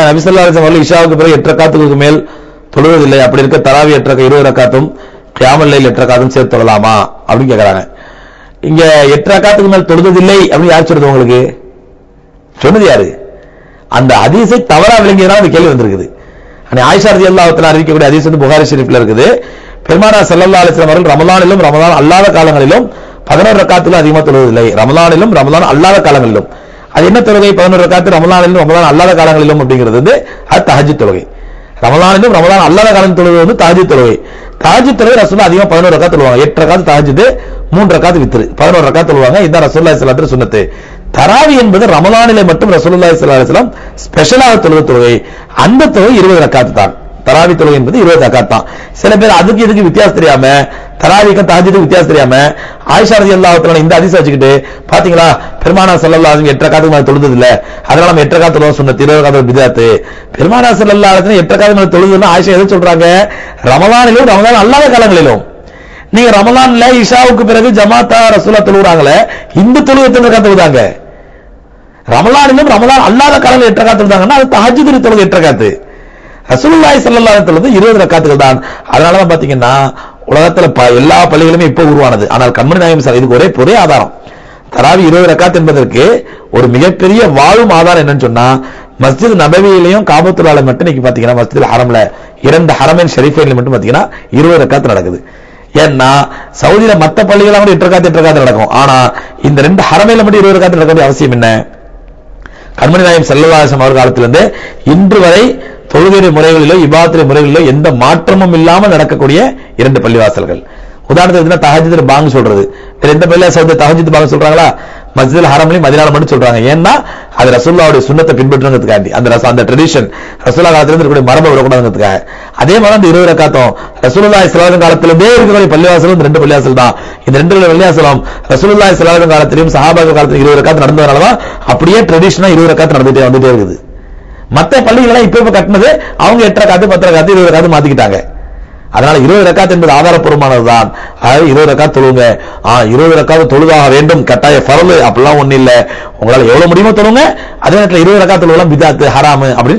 நபி ஸல்லல்லாஹு அலைஹி வஸல்லம் இஷாவுக்கு பிறகு 8 ரக்காத்துக்கு மேல் தொழுவதில்லை. அப்படி இருக்க தராவி 20 ரக்காத்தும் கியாமுல் லைல் 8 ரக்காத்தும் சேர்த்து தொழலாமா அப்படின்னு கேக்குறாங்க. இங்க 8 ரக்காத்துக்கு மேல் தொழுவதில்லை அப்படின்னு யார் சொல்றது? உங்களுக்கு சொன்னது யாரு? அந்த ஹதீஸை தவறா விளங்கியதால அந்த கேள்வி வந்திருக்குது. ஆயிஷா ரலியல்லாஹு தஆலா அறிவிக்கக்கூடிய ஹதீஸ் வந்து புகாரி ஷரீஃப்ல இருக்குது. பெருமானார் ஸல்லல்லாஹு அலைஹி வஸல்லம் அவர்கள் ரமலானிலும் ரமலான் அல்லாத காலங்களிலும் 11 ரக்காத்துல அதிகமா தொழுவதில்லை. ரமலானிலும் ரமலான் அல்லாத காலங்களிலும். அது என்ன தொழுகை? 11 ரக்காத்து ரமலானிலும் ரமலான் அல்லாத காலங்களிலும் அப்படிங்கிறது வந்து அது தஹஜ்ஜுத் தொழுகை. ரமலானிலும் ரமலான் அல்லாத காலம் தொழுவது வந்து தஹஜ்ஜுத் தொழுகை. தஹஜ்ஜுத் தொழுகை ரசூலுல்லாஹ் அதிகமா 11 ரக்காத் தொழுவாங்க. 8 ரக்காத் தஹஜ்ஜுத், 3 ரக்காத் வித்ர், 11 ரக்காத் தொழுவாங்க. இதான் ரசூலுல்லாஹி ஸல்லல்லாஹு அலைஹி வஸல்லம் சுன்னத்து. தராவி என்பது ரமலானிலே மட்டும் ரசூலுல்லாஹி ஸல்லல்லாஹு அலைஹி வஸல்லம் ஸ்பெஷலாக தொழுத தொழுகை. அந்த தொழுகை 20 ரக்காத் தான். தராவி தொழுகை என்பது 20 ரக்காத் தான். சில பேர் அதுக்கு இதுக்கு வித்தியாசம் தெரியாம, தராவிக்கும் தஹஜ்ஜுதுக்கும் வித்தியாசம் தெரியாம ஆயிஷா ரலியல்லாஹு தஆலா இந்த ஹதீஸ் வச்சுக்கிட்டு பாத்தீங்களா பெருமானார் ஸல்லல்லாஹு அலைஹி வஸல்லம் 8 ரக்காத்துக்கு மேல தொழுதது இல்ல, அதனால நம்ம 8 ரக்காத் தொழுவோம் சுன்னத், 20 ரக்காத் பித்அத். பெருமானார் ஸல்லல்லாஹு அலைஹி வஸல்லம் 8 ரக்காத்துக்கு மேல தொழுதுன்னா ஆயிஷா எதை சொல்றாங்க? ரமலானிலும் ரமலான் அல்லாத காலங்களிலும். நீங்க ரமலான்ல இஷாவுக்கு பிறகு ஜமாத்தா ரசூலுல்லாஹ் தொழுறாங்களே, இந்த தொழுகை எத்தனை ரக்காத் தொழுதாங்க? ரமலானிலும் ரமலான் அல்லாத காலங்களில் 8 ரக்காத் தொழுதாங்கன்னா அது தஹஜ்ஜுத் தொழுகை 8 ரக்காத். ரசூலுல்லாஹி ஸல்லல்லாஹு அலைஹி வஸல்லம் 20 ரக்காத்துகள் தான். அதனால தான் பாத்தீங்கன்னா உலகத்துல எல்லா பள்ளிகளுமே இப்ப உருவானது. ஆனால் கண்மணி நாயகம் இதுக்கு ஒரே ஆதாரம். தராவி 20 ரக்காத் என்பதற்கு ஒரு மிகப்பெரிய வாழும் ஆதாரம் என்னன்னு சொன்னா, மஸ்ஜித் நபவியிலையும் காபத்துல்லாஹ்ல மட்டும் இன்னைக்கு பாத்தீங்கன்னா மஸ்ஜித் ஹரம்ல 2 ஹரமைன் ஷரீஃபைன்ல மட்டும் பாத்தீங்கன்னா 20 ரக்காத் நடக்குது. ஏன்னா சவுதியில மத்த பள்ளிகள கூட 8 ரக்காத் நடக்கும். ஆனா இந்த 2 ஹரமைன்ல மட்டும் 20 ரக்காத் நடக்க வேண்டிய அவசியம் என்ன? கண்மணி நாயகம் ஸல்லல்லாஹு அலைஹி வஸல்லம் அவர்கள் காலத்திலிருந்து இன்று வரை தொழுகை முறைகளிலோ இபாதத் முறைகளிலோ எந்த மாற்றமும் இல்லாமல் நடக்கக்கூடிய 2 பள்ளிவாசல்கள். உதாரணத்துக்கு தஹஜ்ஜுத் பாங்க் சொல்றது, வேற எந்த பள்ளியா சவுதி தஹஜ்ஜுத் பாங்க் சொல்றாங்களா? மஸ்ஜிதுல் ஹரம்லயும் மதீனால மட்டும் சொல்றாங்க. ஏன்னா அது ரசூலுல்லாஹ்வுடைய சுன்னத்தை பின்பற்றுறதுக்காண்டி, அந்த ட்ரெடிஷன் ரசூலுல்லாஹ் காலத்துல இருக்கக்கூடிய மரபை விடக்கூடாதுங்கிறதுக்காக. அதே மாதிரி அந்த 20 ரக்காத்தும் ரசூலுல்லாஹி ஸல்லல்லாஹு அலைஹி காலத்திலே இருக்கக்கூடிய பள்ளிவாசலும் 2 பள்ளிவாசல் தான். இந்த 2 பள்ளிவாசலும் ரசூலுல்லாஹி ஸல்லல்லாஹு அலைஹி காலத்திலும் சஹாபாக்கள் காலத்திலும் 20 ரக்காத் நடந்ததனால தான் அப்படியே ட்ரெடிஷனா 20 ரக்காத் வந்துட்டே இருக்குது. மத்த பள்ளிகள் இப்ப கட்டினது அவங்க 8 ரக்காத்து 10 ரக்காத்து 20 ரக்காத்து மாத்திக்கிட்டாங்க. அதனால 20 ரக்காத் என்பது ஆதாரப்பூர்வமானதுதான். அதாவது 20 ரக்காத் தொழுங்க, 20 ரக்காத் தொழுதாக வேண்டும் கட்டாய ஃபர்லு அப்படிலாம் ஒண்ணு இல்ல. உங்களால எவ்வளவு முடியுமோ தொழுங்க. அதே நேரத்தில் 20 ரக்காத் தொழுவலாம் பித்அத் ஹராம் அப்படின்னு